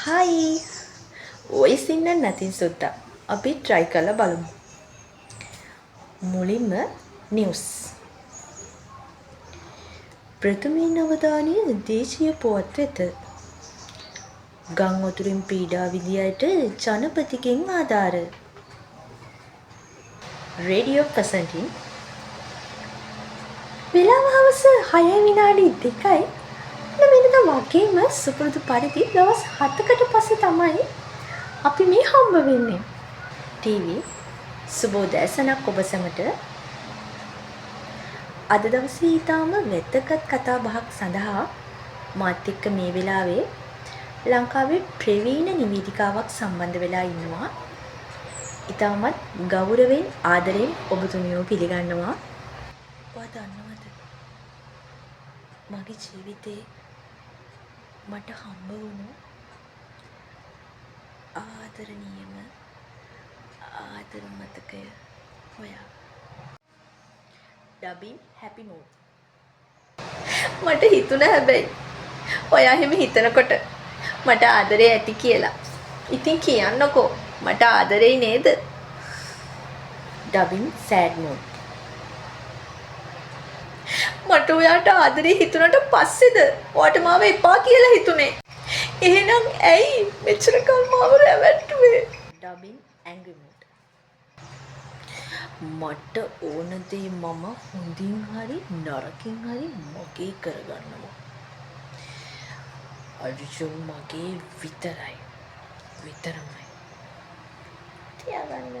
හයි voice ඉන්න නැතින් සුද්දා අපි try කරලා බලමු. මුලින්ම නිවුස්. ප්‍රථමයෙන් අවධානය දේශීය පුවත් වෙත. ගම් වතුරින් පීඩා විඳි අයට ජනපතිගෙන් ආධාර. රේඩියෝ ප්‍රසන්ටින් වෙලාව හවස 6:02යි. වෙනද වගේම සුපුරුදු පරිදි දවස් 7කට පස්සේ තමයි අපි මේ හම්බ වෙන්නේ. ටීවී සුබෝදෑසනක් ඔබ සැමට. අද දවසේ ඊටාම වැදගත් කතා බහක් සඳහා මාත් එක්ක මේ වෙලාවේ ලංකාවේ ප්‍රවීණ නිවේදිකාවක් සම්බන්ධ වෙලා ඉන්නවා. ඊටමත් ගෞරවයෙන් ආදරයෙන් ඔබතුමියව පිළිගන්නවා. ඔයා දන්නවද? මගේ ජීවිතේ මට හම්බ වුණු ආදරණීයම ආදර මතකය ඔයා. ඩබින් හැපි මූඩ්. මට හිතුණා හැබැයි ඔයා එහෙම හිතනකොට මට ආදරේ ඇති කියලා. ඉතින් කියන්නකෝ මට ආදරේ නේද? Dubbing sad mood. මට ඔයාට ආදරේ හිතුණට පස්සේද ඔයාට මාව එපා කියලා හිතුනේ. එහෙනම් ඇයි මෙච්චර කල් මාව රැවට්ටුවේ? Dubbing ඇන්ග්‍රි mood. මට ඕන දේ මම හොඳින් හරි නරකින් හරි මගේ කරගන්නවා. අර්ජුන් මගේ විතරයි. විතරමයි. තියාගන්න.